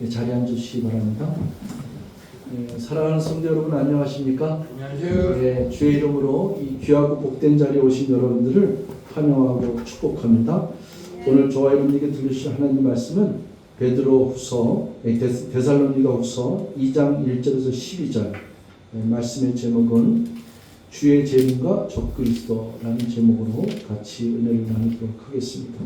자리에 앉으시기 바랍니다. 사랑하는 성도 여러분 안녕하십니까? 안녕하세요. 주의 이름으로 이 귀하고 복된 자리에 오신 여러분들을 환영하고 축복합니다. 오늘 저와 여러분에게 들으실 하나님 말씀은 베드로후서 데살로니가후서 2장 1절에서 12절 말씀의 제목은 주의 재림과 적그리스도라는 제목으로 같이 은혜를 나누도록 하겠습니다.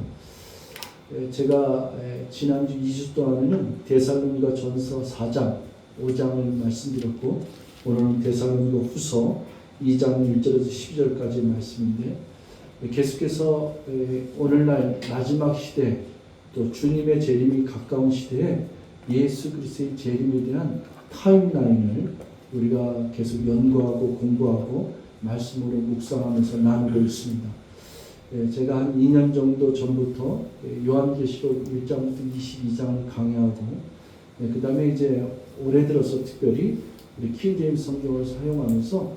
제가 지난주 2주 동안에는 데살로니가 전서 4장, 5장을 말씀드렸고 오늘은 데살로니가 후서 2장 1절에서 12절까지의 말씀인데 계속해서 오늘날 마지막 시대 또 주님의 재림이 가까운 시대에 예수 그리스도의 재림에 대한 타임라인을 우리가 계속 연구하고 공부하고 말씀으로 묵상하면서 나누고 있습니다. 제가 한 2년 정도 전부터 요한계시록 1장부터 22장을 강의하고 그 다음에 이제 올해 들어서 특별히 우리 킹제임스 성경을 사용하면서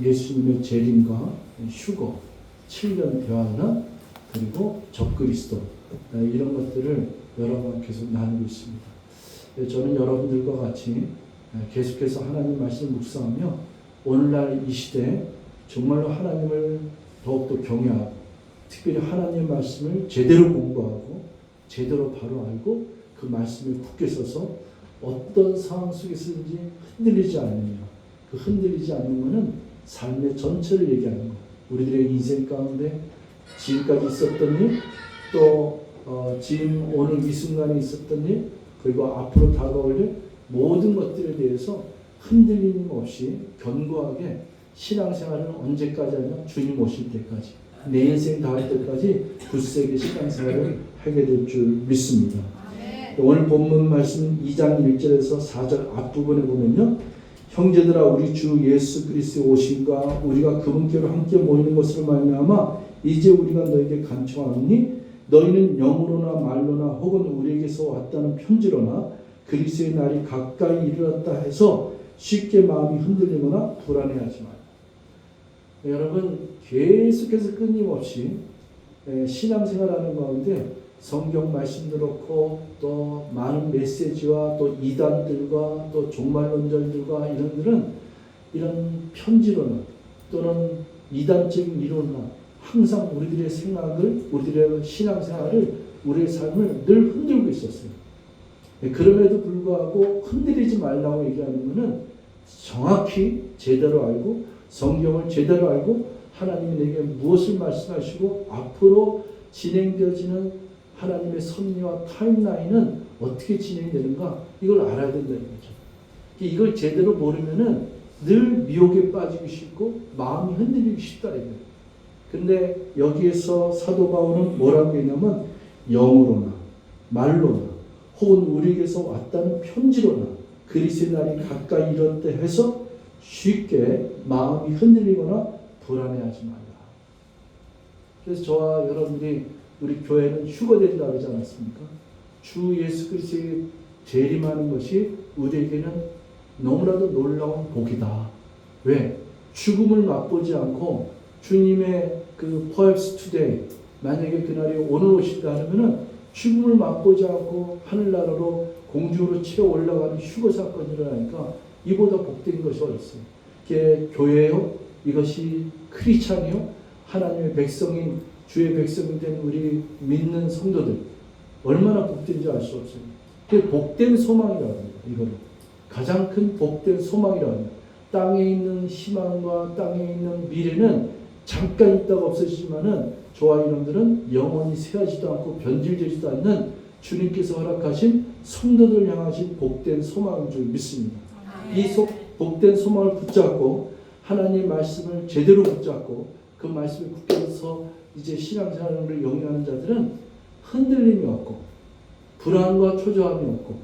예수님의 재림과 휴거, 7년 대환란 그리고 적그리스도 이런 것들을 여러 번 계속 나누고 있습니다. 저는 여러분들과 같이 계속해서 하나님 말씀을 묵상하며 오늘날 이 시대에 정말로 하나님을 더욱더 경외하고 특별히 하나님의 말씀을 제대로 공부하고 제대로 바로 알고 그 말씀에 굳게 서서 어떤 상황 속에서든지 흔들리지 않으며 그 흔들리지 않는 것은 삶의 전체를 얘기하는 것. 우리들의 인생 가운데 지금까지 있었던 일, 또 지금 오늘 이 순간에 있었던 일, 그리고 앞으로 다가올 일 모든 것들에 대해서 흔들림 없이 견고하게 신앙생활은 언제까지 하냐? 주님 오실 때까지 내 인생 다할 때까지 굳세게 신앙생활을 하게 될 줄 믿습니다. 오늘 본문 말씀 2장 1절에서 4절 앞부분에 보면요, 형제들아 우리 주 예수 그리스도의 오심과 우리가 그분께로 함께 모이는 것으로 말미암아 이제 우리가 너에게 간청하노니 너희는 영으로나 말로나 혹은 우리에게서 왔다는 편지로나 그리스도의 날이 가까이 이르렀다 해서 쉽게 마음이 흔들리거나 불안해하지 마라. 여러분 계속해서 끊임없이 신앙생활하는 가운데 성경 말씀도 그렇고 또 많은 메시지와 또 이단들과 또 종말론자들과 이런들은 이런 편지로나 또는 이단적인 이론이나 항상 우리들의 생각을 우리들의 신앙생활을 우리의 삶을 늘 흔들고 있었어요. 그럼에도 불구하고 흔들리지 말라고 얘기하는 것은 정확히 제대로 알고 성경을 제대로 알고 하나님이 내게 무엇을 말씀하시고 앞으로 진행되어지는 하나님의 섭리와 타임라인은 어떻게 진행되는가 이걸 알아야 된다는 거죠. 이걸 제대로 모르면은 늘 미혹에 빠지기 쉽고 마음이 흔들리기 쉽다는 거예요. 근데 여기에서 사도 바울은 뭐라고 했냐면 영으로나 말로나 혹은 우리에게서 왔다는 편지로나 그리스도의 날이 가까이 이뤘다 해서 쉽게 마음이 흔들리거나 불안해하지 말라. 그래서 저와 여러분들이 우리 교회는 휴거된다고 하지 않았습니까? 주 예수 그리스도의 재림하는 것이 우리에게는 너무나도 놀라운 복이다. 왜? 죽음을 맛보지 않고 주님의 그 perhaps today 만약에 그날이 오늘 오신다 하면은 죽음을 맛보지 않고 하늘나라로 공중으로 치어 올라가는 휴거 사건이 일어나니까 이보다 복된 것이 어디 있어요? 이게 교회요? 이것이 크리스찬이요? 하나님의 백성인 주의 백성이 된 우리 믿는 성도들 얼마나 복된지 알 수 없어요. 그게 복된 소망이라고 합니다. 이거는 가장 큰 복된 소망이라고 합니다. 땅에 있는 희망과 땅에 있는 미래는 잠깐 있다가 없어지지만은 저와 여러분들은 영원히 쇠하지도 않고 변질되지도 않는 주님께서 허락하신 성도들 향하신 복된 소망인 줄 믿습니다. 이 복된 소망을 붙잡고 하나님의 말씀을 제대로 붙잡고 그 말씀에 굳게서 이제 신앙생활을 영위하는 자들은 흔들림이 없고 불안과 초조함이 없고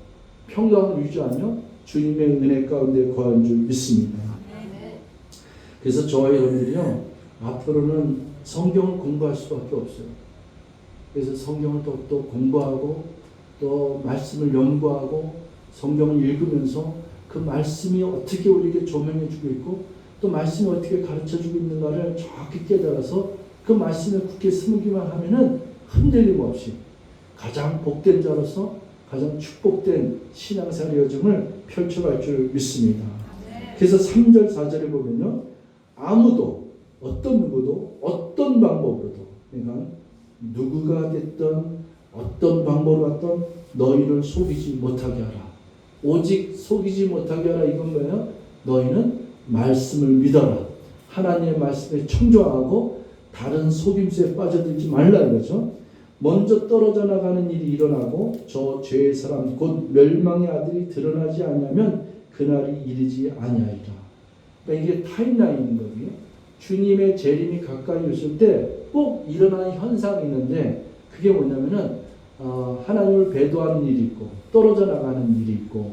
평강을 유지하며 주님의 은혜 가운데 거하는 줄 믿습니다. 그래서 저와 여러분들이요 앞으로는 성경을 공부할 수밖에 없어요. 그래서 성경을 또 공부하고 또 말씀을 연구하고 성경을 읽으면서 그 말씀이 어떻게 우리에게 조명해 주고 있고 또 말씀이 어떻게 가르쳐 주고 있는가를 정확히 깨달아서 그 말씀에 굳게 숨기만 하면은 흔들림 없이 가장 복된 자로서 가장 축복된 신앙생활 여정을 펼쳐갈 줄 믿습니다. 그래서 3절 4절에 보면요, 아무도 어떤 누구도 어떤 방법으로도, 그러니까 누구가 됐든 어떤 방법으로 갔든 너희를 속이지 못하게 하라. 오직 속이지 못하게 하라. 이건 뭐예요? 너희는 말씀을 믿어라. 하나님의 말씀에 청조하고 다른 속임수에 빠져들지 말라 이거죠. 먼저 떨어져 나가는 일이 일어나고 저 죄의 사람 곧 멸망의 아들이 드러나지 않으면 그날이 이르지 아니하리라. 그러니까 이게 타임라인인 거예요. 주님의 재림이 가까이 오실 때 꼭 일어나는 현상이 있는데 그게 뭐냐면은 하나님을 배도하는 일이 있고 떨어져 나가는 일이 있고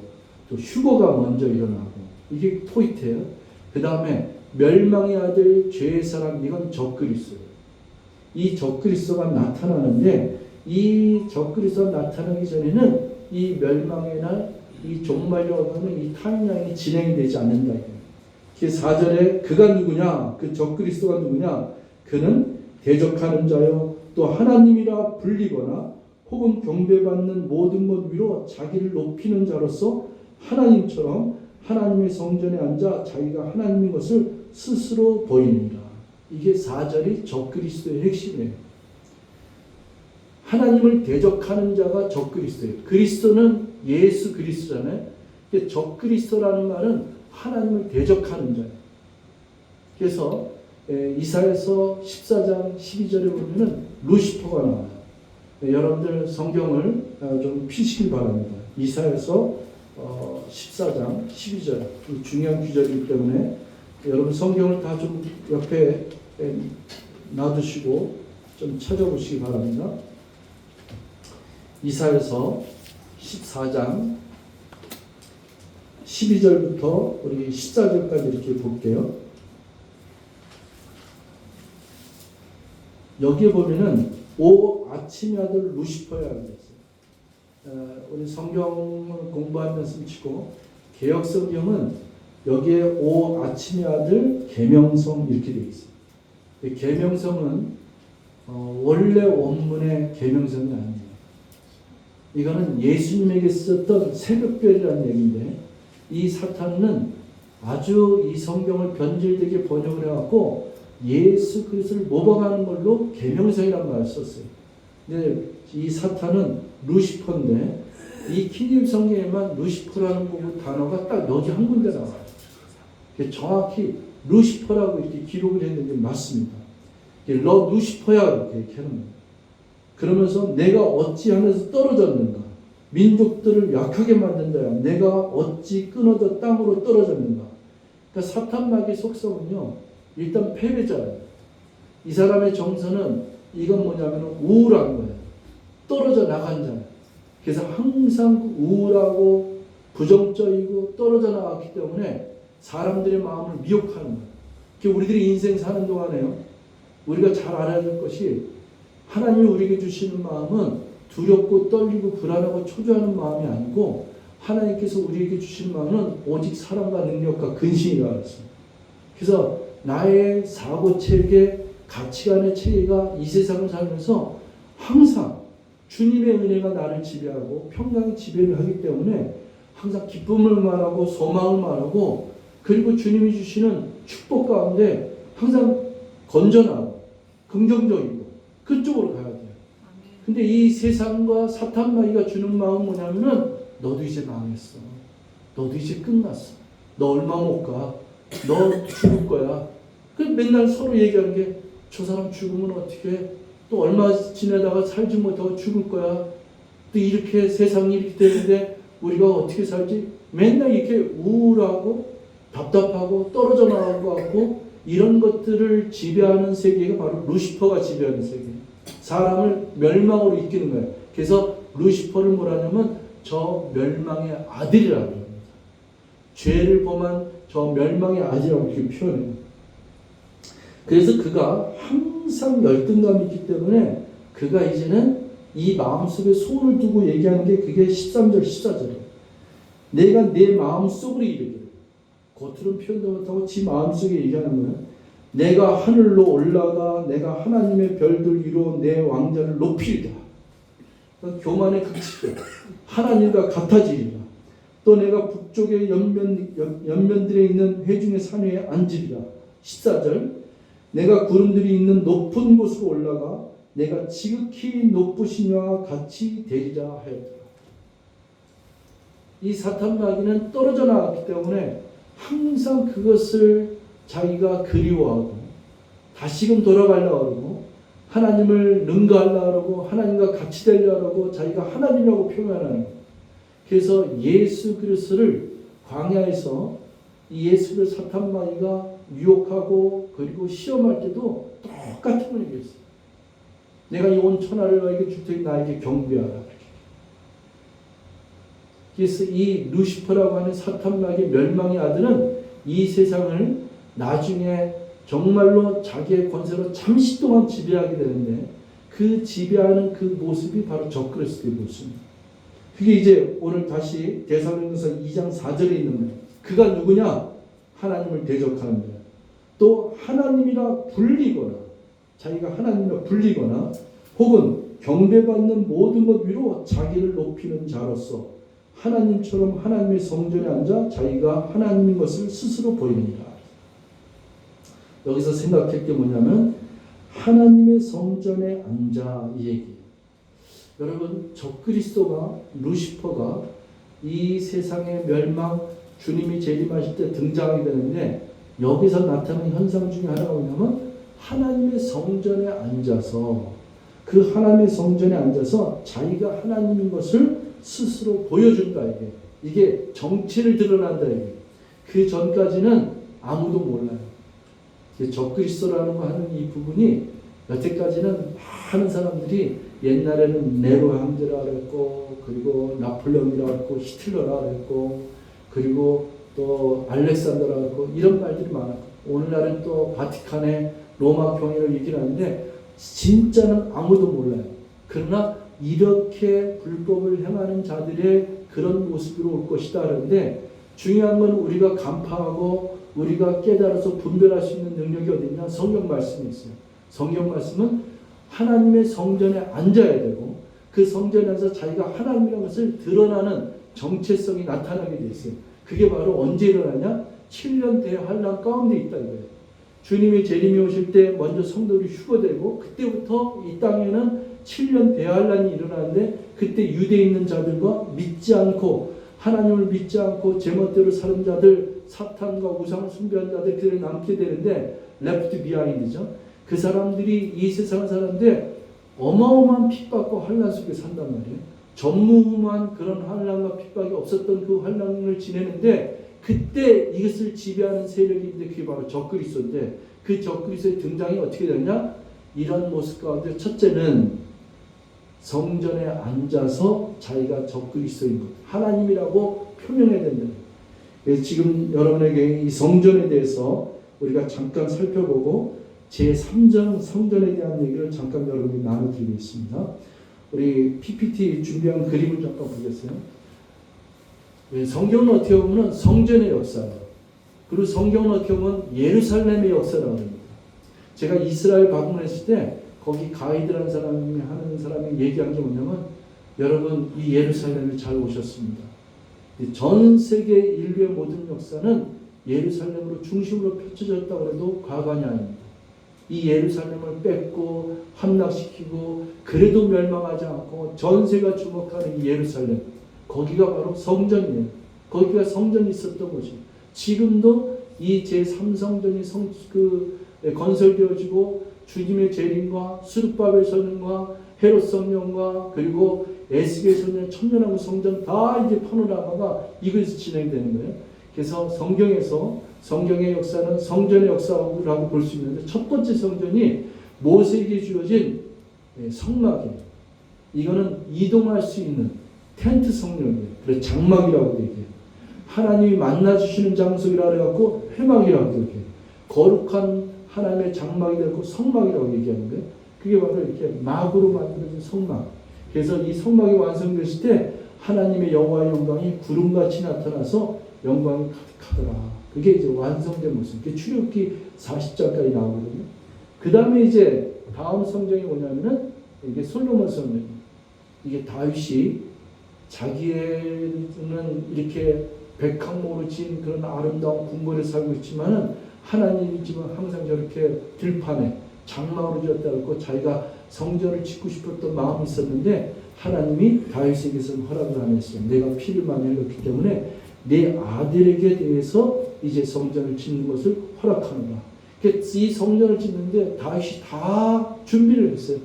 또 휴거가 먼저 일어나고 이게 포인트예요. 그 다음에 멸망의 아들 죄의 사람 이건 적그리스도. 이 적그리스도가 나타나는데 이 적그리스도가 나타나기 전에는 이 멸망의 날, 이 종말이라고 하는 이 타임라인이 진행이 되지 않는다. 그래서 4절에 그가 누구냐? 그 적그리스도가 누구냐? 그는 대적하는 자요 또 하나님이라 불리거나 혹은 경배받는 모든 것 위로 자기를 높이는 자로서 하나님처럼 하나님의 성전에 앉아 자기가 하나님인 것을 스스로 보이느니라. 이게 4절이 적그리스도의 핵심이에요. 하나님을 대적하는 자가 적그리스도예요. 그리스도는 예수 그리스도잖아요. 적그리스도라는 말은 하나님을 대적하는 자예요. 그래서 이사야서 14장 12절에 보면은 루시퍼가 나와요. 여러분들 성경을 좀 피시길 바랍니다. 이사야서 14장 12절 중요한 구절이기 때문에 여러분 성경을 다 좀 옆에 놔두시고 좀 찾아보시기 바랍니다. 이사야서 14장 12절부터 우리 14절까지 이렇게 볼게요. 여기에 보면은 오 아침의 아들 루시퍼야 그랬어요. 우리 성경을 공부하면서 치고 개역 성경은 여기에 오 아침의 아들 계명성 이렇게 되어 있어요. 계명성은 원래 원문의 계명성이 아니에요. 이거는 예수님에게 쓰였던 새벽별이라는 얘기인데 이 사탄은 아주 이 성경을 변질되게 번역을 해갖고 예수 그리스도를 모방하는 걸로 계명성이라는 말을 썼어요. 근데 이 사탄은 루시퍼인데 이 킹제임스 성경에만 루시퍼라는 단어가 딱 여기 한 군데 나와요. 정확히 루시퍼라고 이렇게 기록을 했는데 맞습니다. 너 루시퍼야 이렇게 하는 거예요. 그러면서 내가 어찌하면서 떨어졌는가? 민족들을 약하게 만든 자야. 내가 어찌 끊어져 땅으로 떨어졌는가? 그러니까 사탄마귀의 속성은요. 일단 패배자예요. 이 사람의 정서는 이건 뭐냐면 우울한 거예요. 떨어져 나간 자예요. 그래서 항상 우울하고 부정적이고 떨어져 나갔기 때문에 사람들의 마음을 미혹하는 거예요. 우리들이 인생 사는 동안에요. 우리가 잘 알아야 될 것이 하나님이 우리에게 주시는 마음은 두렵고 떨리고 불안하고 초조하는 마음이 아니고 하나님께서 우리에게 주신 마음은 오직 사랑과 능력과 근신이라고 했어요. 그래서 나의 사고체계, 가치관의 체계가 이 세상을 살면서 항상 주님의 은혜가 나를 지배하고 평강이 지배를 하기 때문에 항상 기쁨을 말하고 소망을 말하고 그리고 주님이 주시는 축복 가운데 항상 건전하고 긍정적이고 그쪽으로 가야 돼요. 근데 이 세상과 사탄마귀가 주는 마음은 뭐냐면은 너도 이제 망했어. 너도 이제 끝났어. 너 얼마 못 가. 너 죽을 거야. 그 맨날 서로 얘기하는 게 저 사람 죽으면 어떻게 또 얼마 지내다가 살지 못하고 죽을 거야. 또 이렇게 세상이 이렇게 되는데 우리가 어떻게 살지? 맨날 이렇게 우울하고 답답하고 떨어져 나갈 것 같고 이런 것들을 지배하는 세계가 바로 루시퍼가 지배하는 세계예요. 사람을 멸망으로 이끄는 거예요. 그래서 루시퍼를 뭐라냐면 저 멸망의 아들이라고 합니다. 죄를 범한 저 멸망의 아들이라고 이렇게 표현해요. 그래서 그가 항상 열등감이 있기 때문에 그가 이제는 이 마음속에 손을 두고 얘기하는 게 그게 13절 14절이에요. 내가 내 마음속으로 이르기를 겉으로는 표현도 못하고 지 마음속에 얘기하는 거예요. 내가 하늘로 올라가 내가 하나님의 별들 위로 내 왕자를 높이리라. 교만의 극치죠. 하나님과 같아지리라. 또 내가 북쪽의 연면들에 있는 회중의 산 위에 앉으리라. 14절 내가 구름들이 있는 높은 곳으로 올라가 내가 지극히 높으신 이와 같이 되리라 하였더라. 이 사탄 마귀는 떨어져 나왔기 때문에 항상 그것을 자기가 그리워하고 다시금 돌아가려고 하고 하나님을 능가하려고 하고 하나님과 같이 되려고 하고 자기가 하나님이라고 표현하는 거예요. 그래서 예수 그리스도를 광야에서 이 예수를 사탄 마귀가 유혹하고 그리고 시험할 때도 똑같은 걸 얘기했어요. 내가 이 온 천하를 너에게 줄 테니 나에게 경배하라. 그래서 이 루시퍼라고 하는 사탄 마귀의 멸망의 아들은 이 세상을 나중에 정말로 자기의 권세로 잠시 동안 지배하게 되는데 그 지배하는 그 모습이 바로 적그리스도의 모습입니다. 그게 이제 오늘 다시 데살로니가서 2장 4절에 있는 거예요. 그가 누구냐? 하나님을 대적하는 거예요. 또 하나님이라 불리거나 자기가 하나님이라 불리거나 혹은 경배받는 모든 것 위로 자기를 높이는 자로서 하나님처럼 하나님의 성전에 앉아 자기가 하나님인 것을 스스로 보이느니라. 여기서 생각할 게 뭐냐면 하나님의 성전에 앉아 이 얘기. 여러분 적그리스도가 루시퍼가 이 세상의 멸망 주님이 재림하실 때 등장하게 되는데 여기서 나타나는 현상 중에 하나가 뭐냐면 하나님의 성전에 앉아서 그 하나님의 성전에 앉아서 자기가 하나님인 것을 스스로 보여준다 이게 정체를 드러난다 이게. 그 전까지는 아무도 몰라요. 적그리스도라는 거 하는 이 부분이 여태까지는 많은 사람들이 옛날에는 네로 황제라 그랬고 그리고 나폴레옹이라 그랬고 히틀러라 그랬고 그리고 또 알렉산더라 그랬고 이런 말들이 많았고 오늘날은 또 바티칸의 로마 교회를 얘기를 하는데 진짜는 아무도 몰라요. 그러나 이렇게 불법을 행하는 자들의 그런 모습으로 올 것이다 그런데 중요한 건 우리가 간파하고 우리가 깨달아서 분별할 수 있는 능력이 어디 있냐? 성경 말씀이 있어요. 성경 말씀은 하나님의 성전에 앉아야 되고 그 성전에 앉아서 자기가 하나님이라는 것을 드러나는 정체성이 나타나게 돼 있어요. 그게 바로 언제 일어나냐? 7년 대환란 가운데 있다 이거예요. 주님이 재림이 오실 때 먼저 성도들이 휴거되고 그때부터 이 땅에는 7년 대환란이 일어나는데 그때 유대에 있는 자들과 믿지 않고 하나님을 믿지 않고 제멋대로 사는 자들 사탄과 우상을 숭배한 자들 그들이 남게 되는데 left behind죠. 그 사람들이 이 세상 사람인데 어마어마한 핍박과 환란 속에 산단 말이에요. 전무후무한 그런 환란과 핍박이 없었던 그 환란을 지내는데 그때 이것을 지배하는 세력인데 그게 바로 적그리스도인데 그 적그리스도의 등장이 어떻게 되느냐? 이런 모습 가운데 첫째는 성전에 앉아서 자기가 적그리스도인 것 하나님이라고 표명해야 된다. 그래서 지금 여러분에게 이 성전에 대해서 우리가 잠깐 살펴보고 제3장 성전에 대한 얘기를 잠깐 여러분이 나눠드리겠습니다. 우리 PPT 준비한 그림을 잠깐 보겠어요. 성경은 어떻게 보면 성전의 역사예요. 그리고 성경은 어떻게 보면 예루살렘의 역사라고 합니다. 제가 이스라엘 방문했을 때 거기 가이드라는 사람이 하는 사람이 얘기한 게 뭐냐면 여러분 이 예루살렘에 잘 오셨습니다. 전 세계 인류의 모든 역사는 예루살렘으로 중심으로 펼쳐졌다고 해도 과반이 아닙니다. 이 예루살렘을 뺏고 함락시키고 그래도 멸망하지 않고 전세가 주목하는 이 예루살렘 거기가 바로 성전이에요. 거기가 성전이 있었던 곳이에요. 지금도 이 제3성전이 건설되어지고 주님의 재림과 수르바벨 성전과 헤롯 성전과 그리고 에스겔 성전, 천년왕국 성전 다 이제 파노라마가 이것에서 진행되는 거예요. 그래서 성경에서 성경의 역사는 성전의 역사라고 볼 수 있는데 첫 번째 성전이 모세에게 주어진 성막이에요. 이거는 이동할 수 있는 텐트 성령이에요. 그래서 장막이라고 얘기해요. 하나님이 만나주시는 장소이라 그래갖고 회막이라고 얘기해요. 거룩한 하나님의 장막이 되고 성막이라고 얘기하는 거예요. 그게 바로 이렇게 막으로 만들어진 성막. 그래서 이 성막이 완성됐을 때 하나님의 여호와의 영광이 구름같이 나타나서 영광이 가득하더라. 그게 이제 완성된 모습. 그게 출애굽기 40장까지 나오거든요. 그 다음에 이제 다음 성전이 뭐냐면은 이게 솔로몬 성전입니다. 이게 다윗이 자기는 이렇게 백항목으로 지은 그런 아름다운 궁궐에 살고 있지만은 하나님이 지금 항상 저렇게 들판에 장막으로 지었다고 자기가 성전을 짓고 싶었던 마음이 있었는데 하나님이 다윗에게서는 허락을 안 했어요. 내가 피를 많이 흘렸기 때문에 내 아들에게 대해서 이제 성전을 짓는 것을 허락하노라. 이 성전을 짓는데 다윗이 다 준비를 했어요.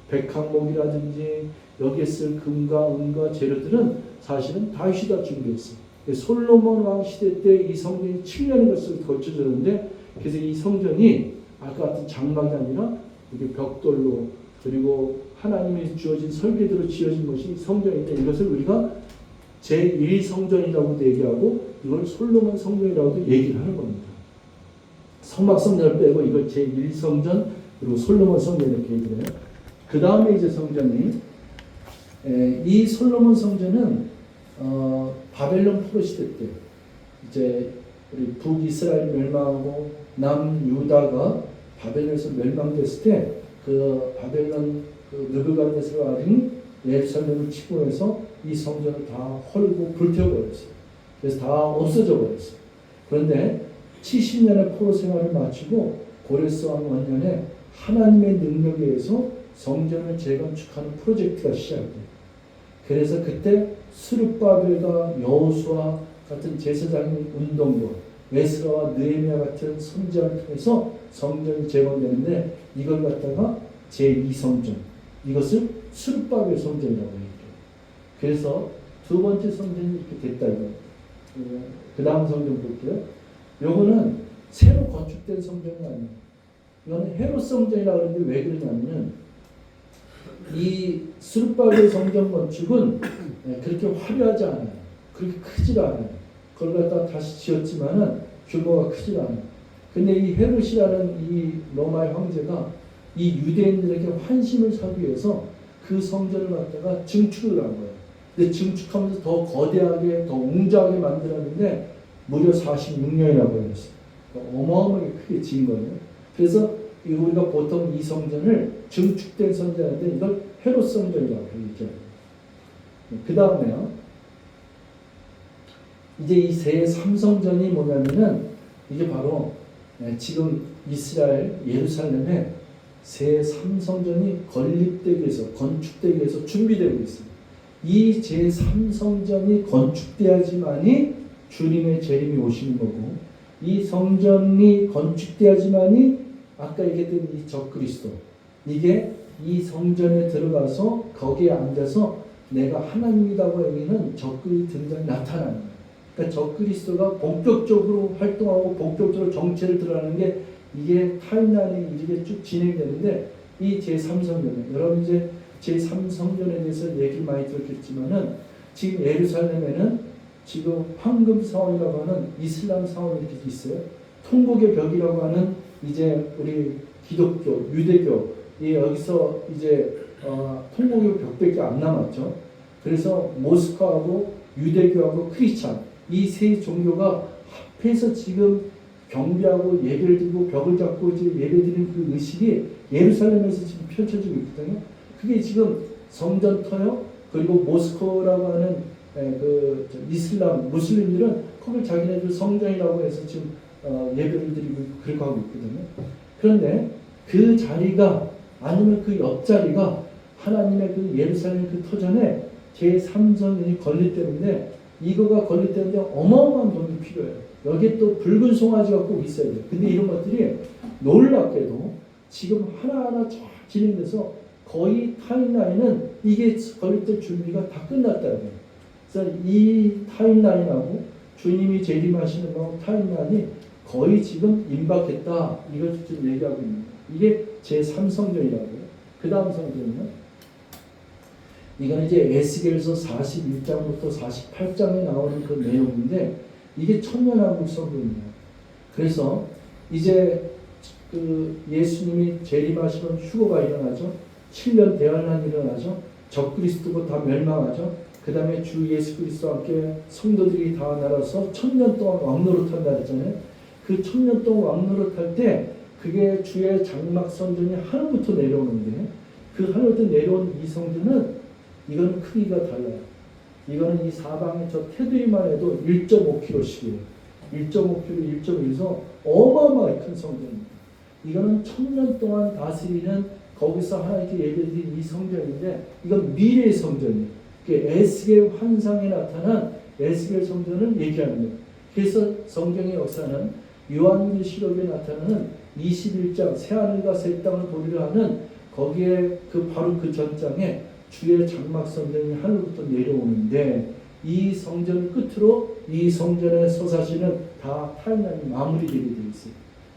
백항목이라든지 여기에 쓸 금과 은과 재료들은 사실은 다윗이 다 준비했어요. 솔로몬 왕 시대 때 이 성전이 7년의 것을 거쳐졌는데 그래서 이 성전이 아까 같은 장막이 아니라 이게 벽돌로 그리고 하나님이 주어진 설계대로 지어진 것이 성전인데 이것을 우리가 제1성전이라고도 얘기하고 이걸 솔로몬 성전이라고도 얘기를 하는 겁니다. 성막 성전을 빼고 이걸 제1성전 그리고 솔로몬 성전 이렇게 얘기를 해요. 그 다음에 이제 성전이 이 솔로몬 성전은 바벨론 포로 시대 때 이제 우리 북이스라엘 멸망하고 남유다가 바벨론에서 멸망됐을 때 그 바벨론 그 느부갓네살과 아린 예루살렘을 침공해서 이 성전을 다 헐고 불태워버렸어요. 그래서 다 없어져 버렸어요. 그런데 70년의 포로 생활을 마치고 고레스 왕 원년에 하나님의 능력에 의해서 성전을 재건축하는 프로젝트가 시작돼요. 그래서 그때 스룹바벨과 여호수아 같은 제사장의 운동도 에스라와 느헤미야 같은 선지자를 통해서 성전이 재건되는데 이걸 갖다가 제2성전 이것을 스룹바벨 성전이라고 얘기해요. 그래서 두 번째 성전이 이렇게 됐다 이거. 그 다음 성전 볼게요. 요거는 새로 건축된 성전이 아니에요. 이거는 헤롯 성전이라고 하는데 왜 그러냐면은 이 스룹바벨 성전 건축은 그렇게 화려하지 않아요. 그렇게 크지 않아요. 그걸 갖다 다시 지었지만은 규모가 크지 않아요. 근데 이 헤롯이라는 이 로마의 황제가 이 유대인들에게 환심을 사기 위해서 그 성전을 갖다가 증축을 한 거예요. 근데 증축하면서 더 거대하게, 더 웅장하게 만들었는데 무려 46년이나 걸렸어요. 어마어마하게 크게 지은 거예요. 그래서 우리가 보통 이 성전을 증축된 성전인데 이걸 헤롯 성전이라고 얘기해요. 그 다음에요. 이제 이 새 3성전이 뭐냐면은 이게 바로 지금 이스라엘 예루살렘에 새 3성전이 건립되기 위해서 건축되기 위해서 준비되고 있습니다. 이 제3성전이 건축되어야지만이 주님의 재림이 오시는 거고 이 성전이 건축되어야지만이 아까 얘기했던 이 적그리스도 이게 이 성전에 들어가서 거기에 앉아서 내가 하나님이라고 얘기는 적그리 등장이 나타나는 거예요. 그러니까 적그리스도가 본격적으로 활동하고 본격적으로 정체를 드러내는 게 이게 타임라인이 이렇게 쭉 진행되는데 이 제3성전 여러분 이제 제3성전에 대해서 얘기를 많이 들었겠지만은 지금 예루살렘에는 지금 황금 사원이라고 하는 이슬람 사원이 이렇게 있어요. 통곡의 벽이라고 하는 이제 우리 기독교, 유대교 여기서 이제 통곡의 벽밖에 안 남았죠. 그래서 모스크하고 유대교하고 크리스찬 이 세 종교가 합해서 지금 경배하고 예배를 드리고 벽을 잡고 이제 예배드리는 그 의식이 예루살렘에서 지금 펼쳐지고 있거든요. 그게 지금 성전터요. 그리고 모스크라고 하는 그 이슬람 무슬림들은 그걸 자기네들 성전이라고 해서 지금 예배를 드리고 그렇게 하고 있거든요. 그런데 그 자리가 아니면 그 옆자리가 하나님의 그 예루살렘 그 터전에 제3성전이 건립되는데 이거가 건립되는데 어마어마한 돈이 필요해요. 여기에 또 붉은 송아지가 꼭 있어야 돼요. 근데 이런 것들이 놀랍게도 지금 하나하나 쫙 진행돼서 거의 타임라인은 이게 건립될 준비가 다 끝났다는 거예요. 그래서 이 타임라인하고 주님이 재림하시는 거하고 타임라인이 거의 지금 임박했다. 이걸 지금 얘기하고 있는 거예요. 이게 제3성전이라고요. 그 다음 성전은요. 이건 이제 에스겔서 41장부터 48장에 나오는 그 내용인데 이게 천년왕국 성전이에요. 그래서 이제 그 예수님이 재림하시면 휴거가 일어나죠. 7년 대환란이 일어나죠. 적그리스도가 다 멸망하죠. 그 다음에 주 예수 그리스도와 함께 성도들이 다 날아서 1000년 동안 왕노릇한다 했잖아요. 그 1000년 동안 왕노릇할 때 그게 주의 장막 성전이 하늘부터 내려오는데 그 하늘부터 내려온 이 성전은 이거는 크기가 달라요. 이거는 이 사방의 저 테두리만 해도 1.5km씩이에요. 1.5km, 1.1에서 어마어마하게 큰 성전입니다. 이거는 1000년 동안 다스리는 거기서 하나님께 예배드린 이 성전인데 이건 미래의 성전이에요. 에스겔 환상에 나타난 에스겔 성전을 얘기하는 거예요. 그래서 성경의 역사는 요한계시록에 나타나는 21장 새하늘과 새 땅을 보리라 하는 거기에 바로 그 전장에 주의 장막 성전이 하늘부터 내려오는데 이 성전을 끝으로 이 성전의 서사시는 다 타임라인이 마무리되게 되어 있어요.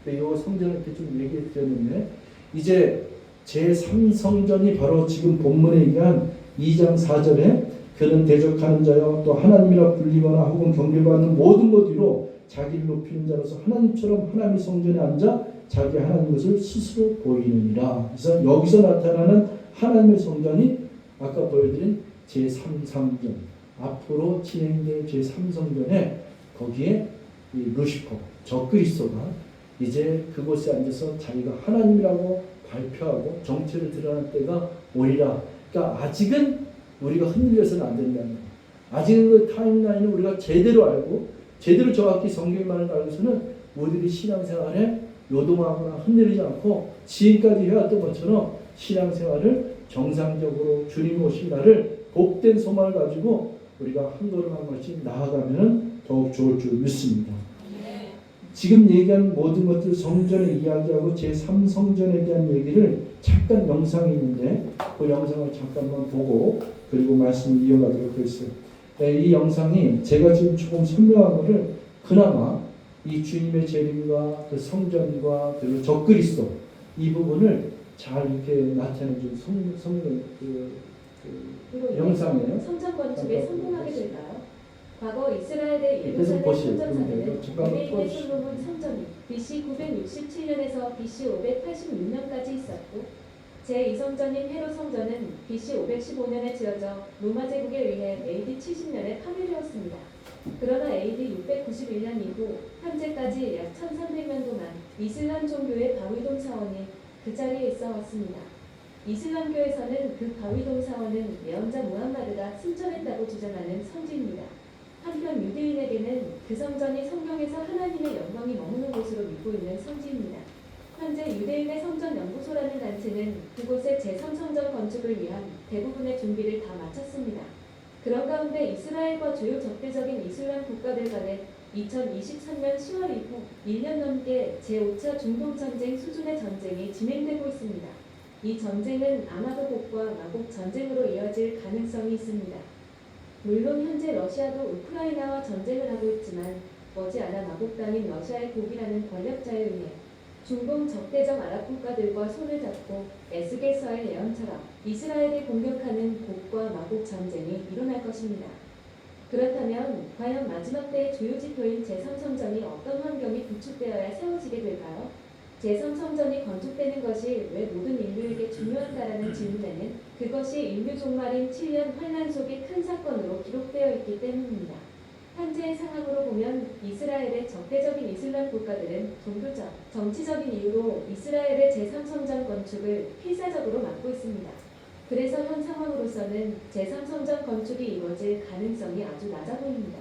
이 성전을 이렇게 좀 얘기해 드렸는데 이제 제3성전이 바로 지금 본문에 얘기한 2장 4절에 그는 대적하는 자여 또 하나님이라 불리거나 혹은 경배받는 모든 것 위로 자기를 높이는 자로서 하나님처럼 하나님의 성전에 앉아 자기 하나님 것을 스스로 보이느니라. 그래서 여기서 나타나는 하나님의 성전이 아까 보여드린 제3성전, 앞으로 진행될 제3성전에 거기에 이 루시퍼, 적그리스도가 이제 그곳에 앉아서 자기가 하나님이라고 발표하고 정체를 드러낼 때가 오리라. 그러니까 아직은 우리가 흔들려서는 안 된다는 거예요. 아직은 그 타임라인을 우리가 제대로 알고 제대로 정확히 성경만을 알고서는 우리들이 신앙생활에 요동하거나 흔들리지 않고 지금까지 해왔던 것처럼 신앙생활을 정상적으로 주님 오신 날을 복된 소망을 가지고 우리가 한 걸음 한 걸음씩 나아가면 더욱 좋을 줄 믿습니다. 지금 얘기한 모든 것들 성전의 이야기하고 제3성전에 대한 얘기를 잠깐 영상이 있는데 그 영상을 잠깐만 보고 그리고 말씀을 이어가도록 하겠습니다. 이 영상이 제가 지금 조금 설명한 것을 그나마 이 주님의 재림과 그 성전과 그리고 적그리스도 이 부분을 잘 이렇게 나타내준 영상이에요. 성전 건축에 성공하게 될까요? 과거 이스라엘 대 예루살렘 성전사는 유대인의 솔로몬 성전이 BC 967년에서 BC 586년까지 있었고 제2성전인 헤롯 성전은 BC 515년에 지어져 로마 제국에 의해 AD 70년에 파멸되었습니다. 그러나 AD 691년 이후 현재까지 약 1300년 동안 이슬람 종교의 바위돔 사원이 그 자리에 있어 왔습니다. 이슬람교에서는 그 바위돔 사원은 예언자 무함마드가 승천했다고 주장하는 성지입니다. 한편 유대인에게는 그 성전이 성경에서 하나님의 영광이 머무는 곳으로 믿고 있는 성지입니다. 현재 유대인의 성전연구소라는 단체는 그곳의 제3성전 건축을 위한 대부분의 준비를 다 마쳤습니다. 그런 가운데 이스라엘과 주요 적대적인 이슬람 국가들 간에 2023년 10월 이후 1년 넘게 제5차 중동전쟁 수준의 전쟁이 진행되고 있습니다. 이 전쟁은 아마도 곡과 마곡 전쟁으로 이어질 가능성이 있습니다. 물론 현재 러시아도 우크라이나와 전쟁을 하고 있지만 머지않아 마곡 땅인 러시아의 곡이라는 권력자에 의해 중동 적대적 아랍 국가들과 손을 잡고 에스겔서의 예언처럼 이스라엘이 공격하는 곡과 마곡 전쟁이 일어날 것입니다. 그렇다면 과연 마지막 때의 주요 지표인 제3성전이 어떤 환경이 구축되어야 세워지게 될까요? 제3성전이 건축되는 것이 왜 모든 인류에게 중요한가라는 질문에는 그것이 인류 종말인 7년 환란 속의 큰 사건으로 기록되어 있기 때문입니다. 현재의 상황으로 보면 이스라엘의 적대적인 이슬람 국가들은 종교적, 정치적인 이유로 이스라엘의 제3성전 건축을 필사적으로 막고 있습니다. 그래서 현 상황으로서는 제3성전 건축이 이루어질 가능성이 아주 낮아 보입니다.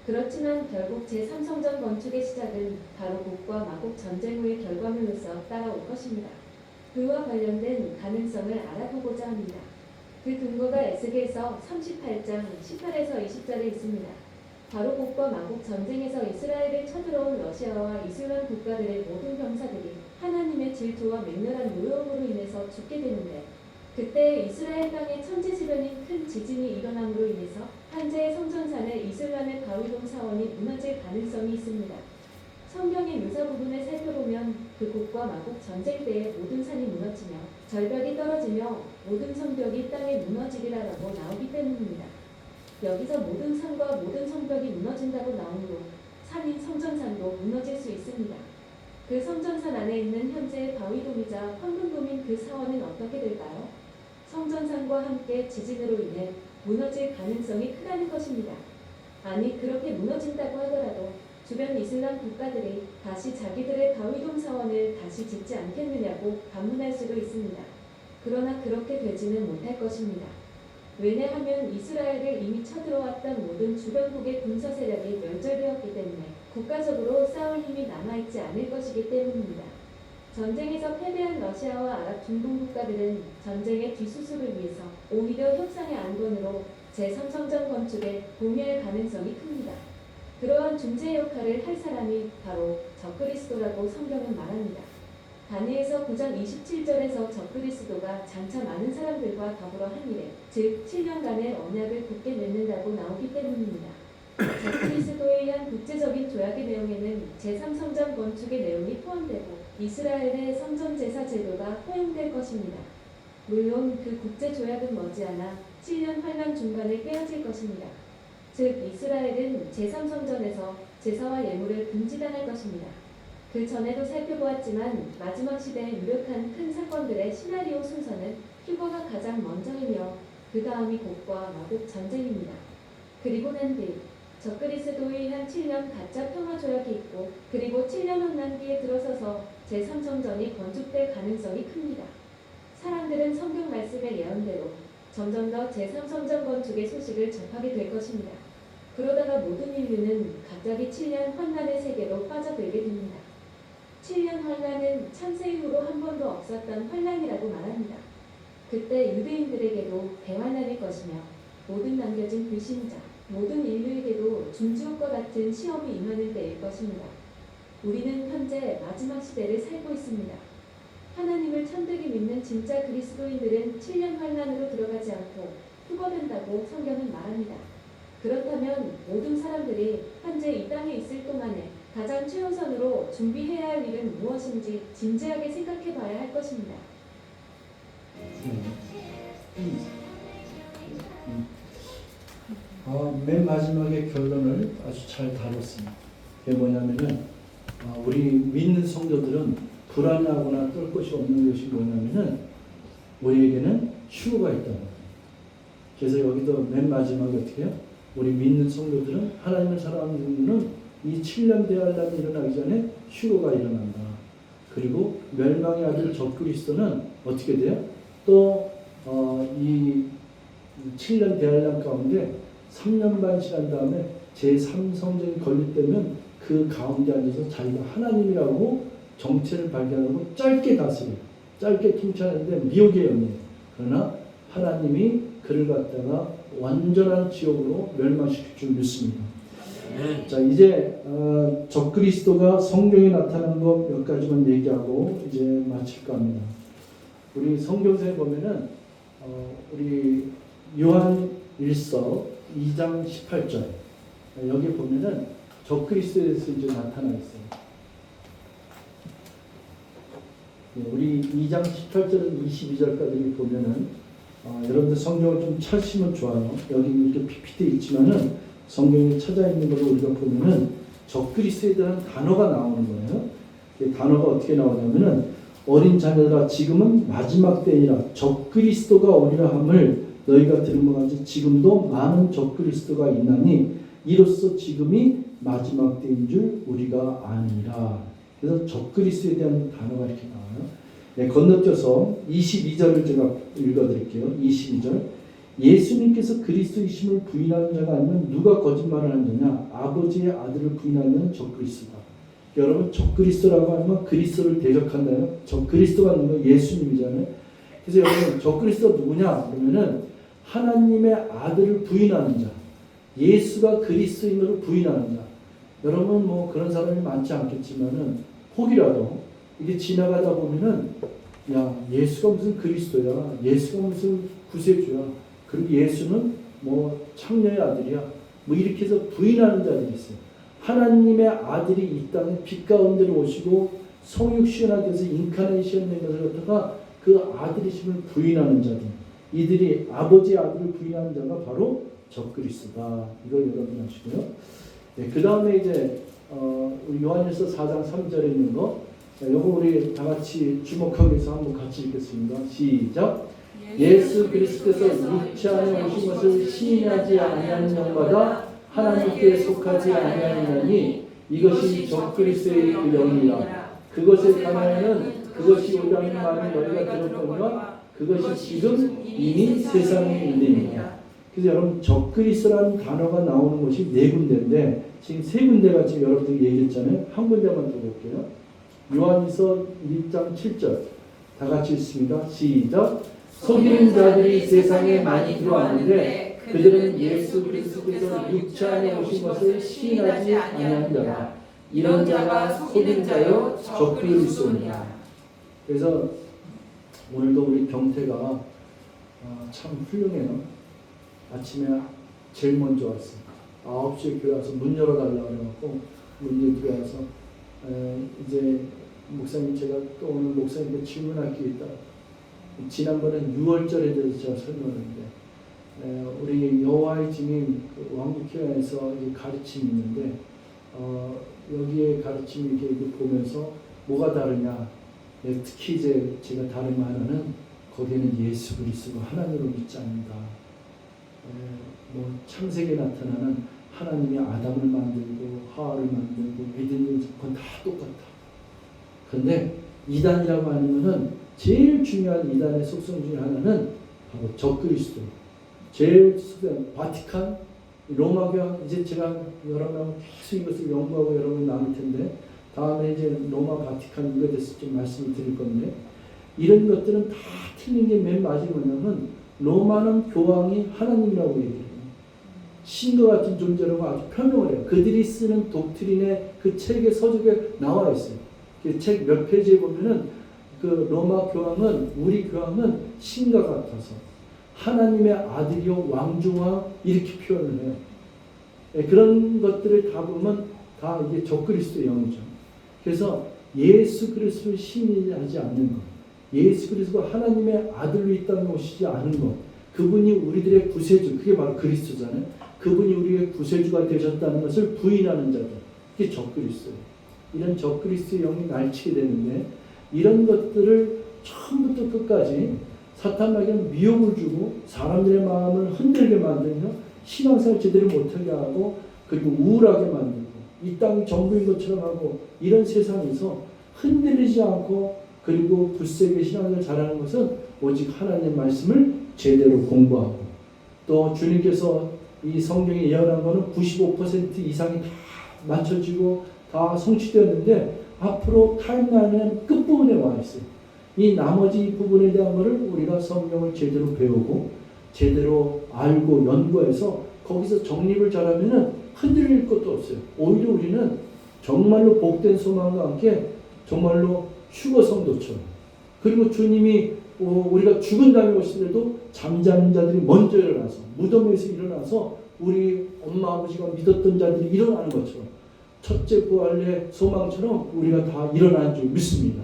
그렇지만 결국 제3성전 건축의 시작은 바로 곡과 마곡 전쟁 후의 결과물로서 따라올 것입니다. 그와 관련된 가능성을 알아보고자 합니다. 그 근거가 에스겔서 38장 18에서 20절에 있습니다. 바로 곡과 마곡 전쟁에서 이스라엘을 쳐들어온 러시아와 이슬람 국가들의 모든 병사들이 하나님의 질투와 맹렬한 노여움으로 인해서 죽게 되는데 그때 이스라엘 땅에 천지지변인 큰 지진이 일어남으로 인해서 현재의 성전산의 이슬람의 바위돔 사원이 무너질 가능성이 있습니다. 성경의 묘사 부분을 살펴보면 그 곡과 마곡 전쟁 때에 모든 산이 무너지며 절벽이 떨어지며 모든 성벽이 땅에 무너지리라고 나오기 때문입니다. 여기서 모든 산과 모든 성벽이 무너진다고 나오므로 산인 성전산도 무너질 수 있습니다. 그 성전산 안에 있는 현재의 바위돔이자 황금돔인 그 사원은 어떻게 될까요? 성전산과 함께 지진으로 인해 무너질 가능성이 크다는 것입니다. 아니 그렇게 무너진다고 하더라도 주변 이슬람 국가들이 다시 자기들의 바위돔 사원을 다시 짓지 않겠느냐고 반문할 수도 있습니다. 그러나 그렇게 되지는 못할 것입니다. 왜냐하면 이스라엘을 이미 쳐들어왔던 모든 주변국의 군사 세력이 멸절되었기 때문에 국가적으로 싸울 힘이 남아있지 않을 것이기 때문입니다. 전쟁에서 패배한 러시아와 아랍 중동 국가들은 전쟁의 뒷수습을 위해서 오히려 협상의 안건으로 제3성전 건축에 동의할 가능성이 큽니다. 그러한 중재 역할을 할 사람이 바로 적그리스도라고 성경은 말합니다. 다니엘서 9장 27절에서 적그리스도가 장차 많은 사람들과 더불어 한 일에, 즉 7년간의 언약을 굳게 맺는다고 나오기 때문입니다. 적그리스도에 의한 국제적인 조약의 내용에는 제3성전 건축의 내용이 포함되고 이스라엘의 성전 제사 제도가 허용될 것입니다. 물론 그 국제 조약은 머지않아 7년 환란 중간에 깨어질 것입니다. 즉 이스라엘은 제3성전에서 제사와 예물을 금지당할 것입니다. 그 전에도 살펴보았지만 마지막 시대의 유력한 큰 사건들의 시나리오 순서는 휴거가 가장 먼저이며 그 다음이 곡과 마곡 전쟁입니다. 그리고 난 뒤 적그리스도에 의한 7년 가짜 평화 조약이 있고 그리고 7년 혼란기에 들어서서 제3성전이 건축될 가능성이 큽니다. 사람들은 성경 말씀의 예언대로 점점 더 제3성전 건축의 소식을 접하게 될 것입니다. 그러다가 모든 인류는 갑자기 7년 환란의 세계로 빠져들게 됩니다. 7년 환란은 창세 이후로 한 번도 없었던 환란이라고 말합니다. 그때 유대인들에게도 대환란일 것이며 모든 남겨진 불신자, 모든 인류에게도 중지옥과 같은 시험이 임하는 때일 것입니다. 우리는 현재 마지막 시대를 살고 있습니다. 하나님을 천득이 믿는 진짜 그리스도인들은 7년 환란으로 들어가지 않고 휴거된다고 성경은 말합니다. 그렇다면 모든 사람들이 현재 이 땅에 있을 동안에 가장 최우선으로 준비해야 할 일은 무엇인지 진지하게 생각해 봐야 할 것입니다. 맨 마지막에 결론을 아주 잘 다뤘습니다. 그게 뭐냐면은 우리 믿는 성도들은 불안하거나 떨 것이 없는 것이 뭐냐면은 우리에게는 휴거가 있다는 거예요. 그래서 여기도 맨 마지막에 어떻게 해요? 우리 믿는 성도들은 하나님을 사랑하는 분은 이 7년 대환란이 일어나기 전에 휴거가 일어난다. 그리고 멸망의 아들 적그리스도는 어떻게 돼요? 또 이 7년 대환란 가운데 3년 반 지난 다음에 제3성전이 건립되면 그 가운데 앉아서 자기가 하나님이라고 정체를 발견하고 짧게 다스려요. 짧게 통치하는데 미혹의 영이에요. 그러나 하나님이 그를 갖다가 완전한 지옥으로 멸망시킬 줄 믿습니다. 자, 이제 적그리스도가 성경에 나타난 것 몇 가지만 얘기하고 이제 마칠까 합니다. 우리 성경서에 보면은 우리 요한 1서 2장 18절 여기 보면은 적그리스도에 대해서 이제 나타나 있어요. 우리 2장 18절은 22절까지 보면은 여러분들 성경을 좀 찾으시면 좋아요. 여기 이렇게 PPT 있지만은 성경에 찾아 있는 걸로 우리가 보면은 적그리스도에 대한 단어가 나오는 거예요. 그 단어가 어떻게 나오냐면은 어린 자녀들아 지금은 마지막 때이라 적그리스도가 오리라 함을 너희가 들은 것 같이 지금도 많은 적그리스도가 있나니 이로써 지금이 마지막 때인 줄 우리가 아니라. 그래서 적그리스도에 대한 단어가 이렇게 나와요. 네, 건너뛰어서 22절을 제가 읽어드릴게요. 22절 예수님께서 그리스도이심을 부인하는 자가 아니면 누가 거짓말을 하는 자냐? 아버지의 아들을 부인하는 적그리스도다. 여러분 적그리스도라고 하면 그리스도를 대적한다요. 적그리스도가 누구냐? 예수님이잖아요. 그래서 여러분 적그리스도 누구냐? 그러면은 하나님의 아들을 부인하는 자, 예수가 그리스도인으로 부인하는 자. 여러분 뭐 그런 사람이 많지 않겠지만은 혹이라도 이게 지나가다 보면은 야 예수가 무슨 그리스도야, 예수가 무슨 구세주야, 그리고 예수는 뭐 창녀의 아들이야, 뭐 이렇게 해서 부인하는 자들이 있어요. 하나님의 아들이 이 땅에 빛 가운데로 오시고 성육신화돼서 인카네이션 된 것을 갖다가 그 아들이심을 부인하는 자들, 이들이 아버지의 아들을 부인하는 자가 바로 적그리스도다. 이걸 여러분 아시고요. 네, 그 다음에 이제 우리 요한일서 4장 3절에 있는 거, 요거 우리 다 같이 주목하기 위해서 한번 같이 읽겠습니다. 시작. 예수 그리스도께서 육체 안에 오신 것을 시인하지 아니하는 영마다 하나님께 속하지 아니하느니 이것이 적그리스도의 그 영이라. 그것에 관하여는 그것이 오라는 말을 너희가 들었거니와 그것이 지금 이미 세상에 있느니라. 그래서 여러분 적그리스도라는 단어가 나오는 곳이 네 군데인데 지금 세 군데가 지금 여러분들이 얘기했잖아요. 한 군데만 더 볼게요. 요한일서 1장 7절 다 같이 읽습니다. 시작. 속이는 자들이 세상에 많이 들어왔는데 그들은 예수 그리스도께서 육체 안에 오신 것을 시인하지 아니하는 자라. 이런 자가 속이는 자요 적그리스도니라. 그래서 오늘도 우리 경태가 참 훌륭해요. 아침에 제일 먼저 왔어요. 9시에 교회 와서 문 열어달라고 해갖고 문 열어 들어와서 이제 목사님 제가 또 오늘 목사님께 질문할 게 있다. 지난번엔 6월절에 대해서 제가 설명했는데 우리 여호와의 증인 그 왕국회에서 가르침이 있는데 여기에 가르침을 이렇게 보면서 뭐가 다르냐. 특히 이제 제가 다른 하나는 거기에는 예수 그리스도 하나님으로 믿지 않는다. 뭐 창세기에 나타나는 하나님이 아담을 만들고 하와를 만들고 에덴을 그건 다 똑같다. 그런데 이단이라고 하는 것은 제일 중요한 이단의 속성 중에 하나는 바로 적그리스도. 제일 바티칸, 로마 교황 이제 제가 여러 명 계속 이것을 연구하고 여러 명 나눌 텐데 다음에 이제 로마 바티칸 이거 됐을 때 말씀을 드릴 건데 이런 것들은 다 틀린 게 맨 마지막에 뭐냐면 로마는 교황이 하나님이라고 얘기해요. 신과 같은 존재라고 아주 표명을 해요. 그들이 쓰는 독트린의 그 책의 서적에 나와 있어요. 그 책 몇 페이지에 보면은 그 로마 교황은 우리 교황은 신과 같아서 하나님의 아들이요 왕중왕 이렇게 표현을 해요. 그런 것들을 다 보면 다 이게 적그리스도의 영이죠. 그래서 예수 그리스도를 신뢰하지 않는 것, 예수 그리스도가 하나님의 아들로 이 땅에 오시지 않은 것, 그분이 우리들의 구세주, 그게 바로 그리스도잖아요. 그분이 우리의 구세주가 되셨다는 것을 부인하는 자들, 그게 적그리스도예요. 이런 적그리스도의 영이 날치게 되는데 이런 것들을 처음부터 끝까지 사탄에게는 미혹을 주고 사람들의 마음을 흔들게 만들며 신앙생활 제대로 못하게 하고 그리고 우울하게 만들고 이 땅이 전부인 것처럼 하고 이런 세상에서 흔들리지 않고 그리고 굳세게 신앙을 잘하는 것은 오직 하나님의 말씀을 제대로 공부하고 또 주님께서 이 성경에 예언한 것은 95% 이상이 다 맞춰지고 다 성취되었는데 앞으로 타임라인은 끝부분에 와 있어요. 이 나머지 부분에 대한 것을 우리가 성경을 제대로 배우고 제대로 알고 연구해서 거기서 정립을 잘하면은 흔들릴 것도 없어요. 오히려 우리는 정말로 복된 소망과 함께 정말로 휴거 성도처럼 그리고 주님이 우리가 죽은 다음에 오시더라도 잠자는 자들이 먼저 일어나서 무덤에서 일어나서 우리 엄마 아버지가 믿었던 자들이 일어나는 것처럼 첫째 부활의 소망처럼 우리가 다 일어나는 줄 믿습니다.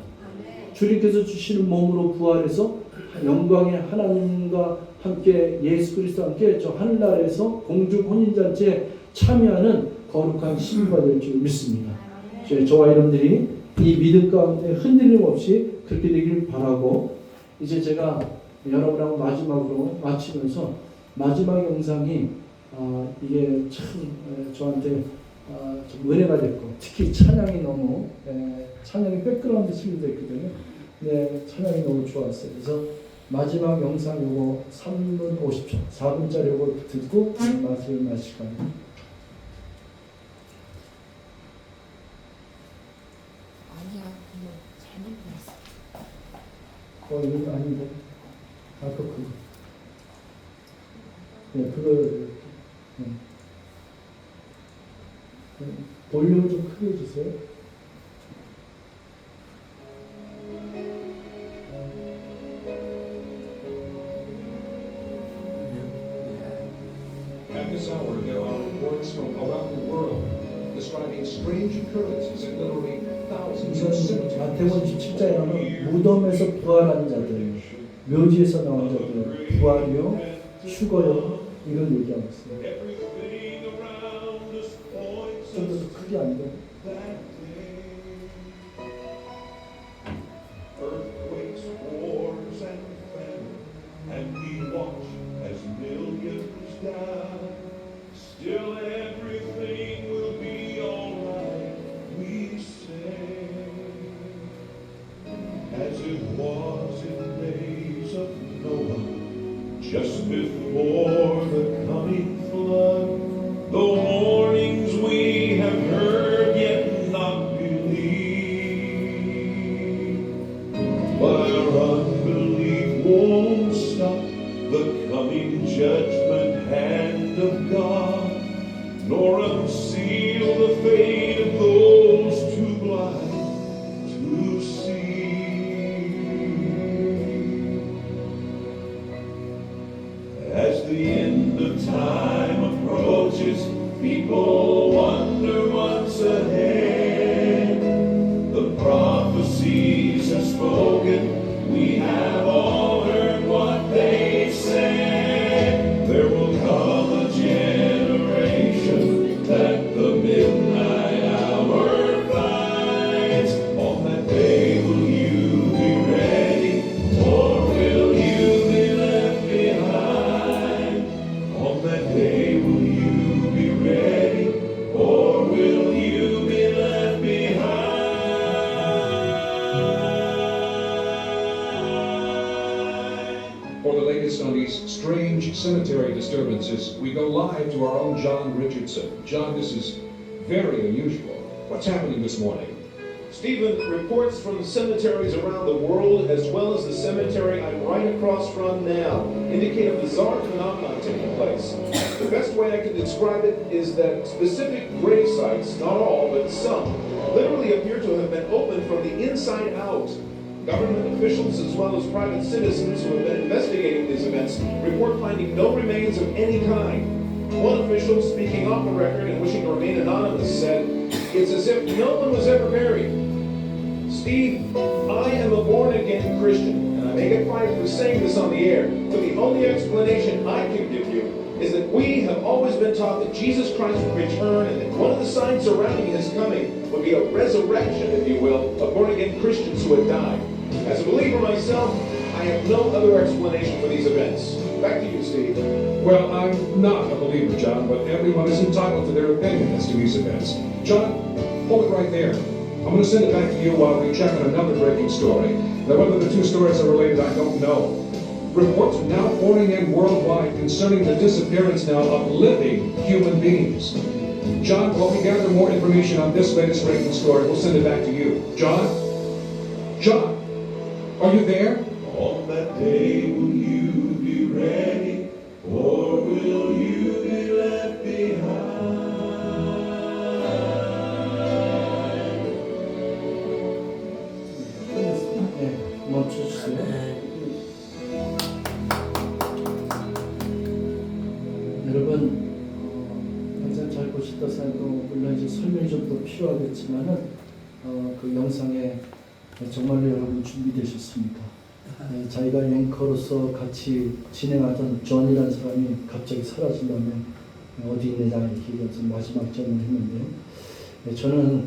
주님께서 주시는 몸으로 부활해서 영광의 하나님과 함께 예수 그리스도와 함께 저 하늘나라에서 공중 혼인잔치에 참여하는 거룩한 신부가 될 줄 믿습니다. 저와 여러분들이 이 믿음 가운데 흔들림 없이 그렇게 되길 바라고 이제 제가 여러분하고 마지막으로 마치면서 마지막 영상이 이게 참 저한테 좀 은혜가 됐고 특히 찬양이 너무 찬양이 백그라운드 치료되어 있거든요. 네, 찬양이 너무 좋았어요. 그래서 마지막 영상 요거 3분 50초 4분짜리 요거 듣고 말씀을 마실 겁니다. 아니야, 그거 잘못 들었어. 이거 아닌데 아까 그거 네 그걸 볼륨을 좀 크게 해주세요. At this hour, there are reports from around the world describing strange occurrences in literally thousands of 이건 마태복음 cemeteries. 17장에는 무덤에서 부활한 자들, 묘지에서 나온 자들, 부활이요, 휴거요, 이걸 얘기하고 있어요. Everything around us points 좀 더 크게 안 돼. that day. Earthquakes, wars, and famine, and we watch as millions die. Still, everything will be alright, we say, as it was in days of nor unseal the fate of those too blind to see. As the end of time approaches, people wonder what's ahead. The prophecies are spoken, we have all heard what they said. There will come a generation that the midnight hour finds. On that day will you be ready, or will you be left behind? On that day will you be ready, or will you be left behind? For the latest on these strange cemetery disturbances, we go live to our own John Richardson. John, this is very unusual. What's happening this morning? Stephen, reports from cemeteries around the world, as well as the cemetery I'm right across from now, indicate a bizarre phenomenon taking place. The best way I can describe it is that specific grave sites, not all, but some, literally appear to have been opened from the inside out. Government officials, as well as private citizens who have been investigating these events, report finding no remains of any kind. One official, speaking off the record and wishing to remain anonymous, said, "It's as if no one was ever buried." Steve, I am a born-again Christian, and I may get fired for saying this on the air, but the only explanation I can give you is that we have always been taught that Jesus Christ would return, and that one of the signs surrounding his coming would be a resurrection, if you will, of born-again Christians who had died. As a believer myself, I have no other explanation for these events. Back to you, Steve. Well, I'm not a believer, John, but everyone is entitled to their opinion as to these events. John, hold it right there. I'm going to send it back to you while we check on another breaking story. Now, whether the two stories are related, I don't know. Reports are now pouring in worldwide concerning the disappearance now of living human beings. John, while we gather more information on this latest breaking story, we'll send it back to you. John? John? Are you there? On that day will you be ready, or will you be left behind? 네, 멈춰주세요. 여러분, 영상 잘 보시다 살고 물론 이제 설명이 좀 더 필요하겠지만은 그 영상에 정말로 여러분 준비되셨습니까? 자기가 앵커로서 같이 진행하던 존이라는 사람이 갑자기 사라진 다음에 어디 있느냐 이렇게 해서 마지막 점을 했는데요. 저는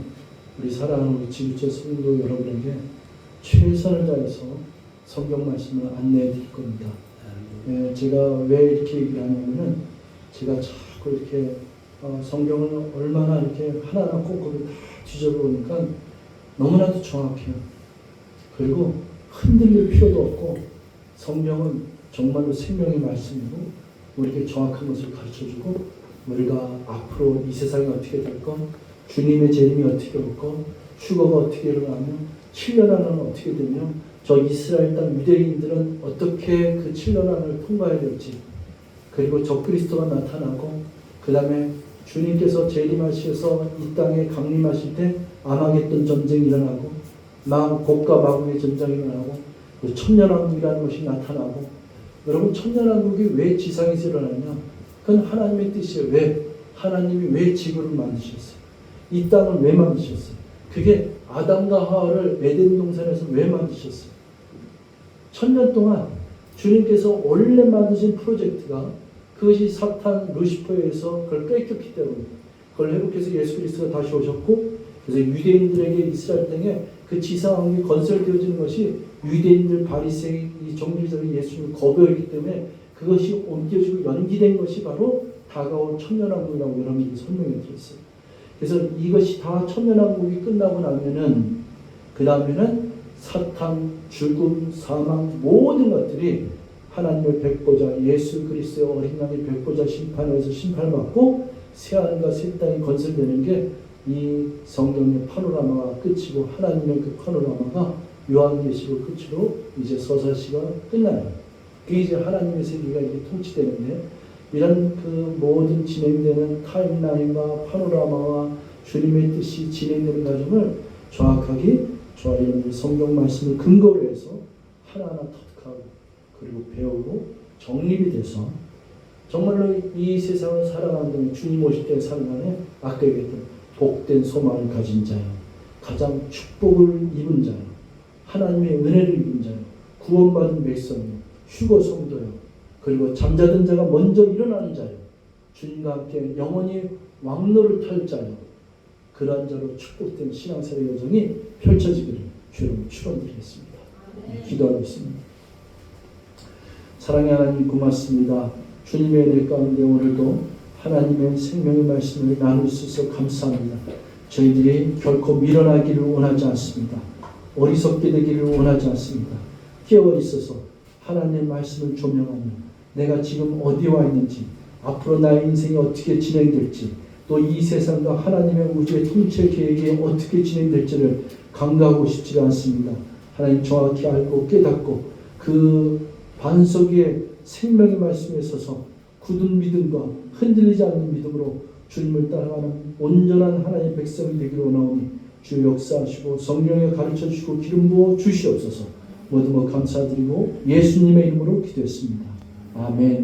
우리 사랑하는 우리 지구촌 성도 여러분에게 최선을 다해서 성경 말씀을 안내해 드릴 겁니다. 제가 왜 이렇게 얘기를 하냐면은 제가 자꾸 이렇게 성경을 얼마나 이렇게 하나하나 꼼꼼히 다 뒤져보니까 너무나도 정확해요. 그리고 흔들릴 필요도 없고 성경은 정말로 생명의 말씀이고 우리에게 정확한 것을 가르쳐주고 우리가 앞으로 이 세상이 어떻게 될 건, 주님의 재림이 어떻게 올 건, 휴거가 어떻게 일어나면 7년 안은 어떻게 되며 저 이스라엘 땅 유대인들은 어떻게 그 7년 안을 통과해야 될지, 그리고 적그리스도가 나타나고 그 다음에 주님께서 재림하셔서 이 땅에 강림하실 때 아마겟돈 전쟁이 일어나고 곡과 마곡의 전쟁이 일어나고 그 천년왕국이라는 것이 나타나고, 여러분 천년왕국이 왜 지상에서 일어나냐? 그건 하나님의 뜻이에요. 왜? 하나님이 왜 지구를 만드셨어요? 이 땅을 왜 만드셨어요? 그게 아담과 하와를 에덴 동산에서 왜 만드셨어요? 천년 동안 주님께서 원래 만드신 프로젝트가 그것이 사탄 루시퍼에 의해서 그걸 뺏겼기 때문에 그걸 회복해서 예수 그리스도가 다시 오셨고, 그래서 유대인들에게 이스라엘 땅에 그 지상왕국이 건설되어지는 것이 유대인들 바리새인 이 종교적인 예수를 거부했기 때문에 그것이 옮겨지고 연기된 것이 바로 다가올 천년왕국이라고 여러분들이 설명해 드렸어요. 그래서 이것이 다 천년왕국이 끝나고 나면은 그 다음에는 사탄, 죽음, 사망 모든 것들이 하나님의 백보자 예수 그리스도의 어린 양의 백보자 심판에서 심판받고 새하늘과 새 땅이 건설되는 게 이 성경의 파노라마가 끝이고, 하나님의 그 파노라마가 요한계시록 끝으로 이제 서사시가 끝나요. 그게 이제 하나님의 세계가 이제 통치되는데, 이런 그 모든 진행되는 타임라인과 파노라마와 주님의 뜻이 진행되는 과정을 정확하게 저와 여러분의 성경 말씀을 근거로 해서 하나하나 터득하고 그리고 배우고 정립이 돼서 정말로 이 세상을 살아가는 동안 주님 오실 때 살아가는 아까 얘기했던 복된 소망을 가진 자요, 가장 축복을 입은 자요, 하나님의 은혜를 입은 자요, 구원받은 백성이요, 휴거 성도요, 그리고 잠자던 자가 먼저 일어나는 자요, 주님과 함께 영원히 왕노를 탈 자요, 그러한 자로 축복된 신앙생활 여정이 펼쳐지기를 주님 축원드리겠습니다. 기도하고 있습니다. 사랑의 하나님 고맙습니다. 주님의 은혜 가운데 오늘도 하나님의 생명의 말씀을 나눌 수 있어 감사합니다. 저희들이 결코 밀어나기를 원하지 않습니다. 어리석게 되기를 원하지 않습니다. 깨어 있어서 하나님의 말씀을 조명하며 내가 지금 어디 와 있는지, 앞으로 나의 인생이 어떻게 진행될지, 또 이 세상과 하나님의 우주의 통치 계획이 어떻게 진행될지를 간과하고 싶지 않습니다. 하나님 정확히 알고 깨닫고 그 반석 위에 생명의 말씀에 서서 굳은 믿음과 흔들리지 않는 믿음으로 주님을 따라가는 온전한 하나님의 백성이 되기를 원하오니 주 역사하시고 성령에 가르쳐 주시고 기름 부어 주시옵소서. 모든 것 감사드리고 예수님의 이름으로 기도했습니다. 아멘.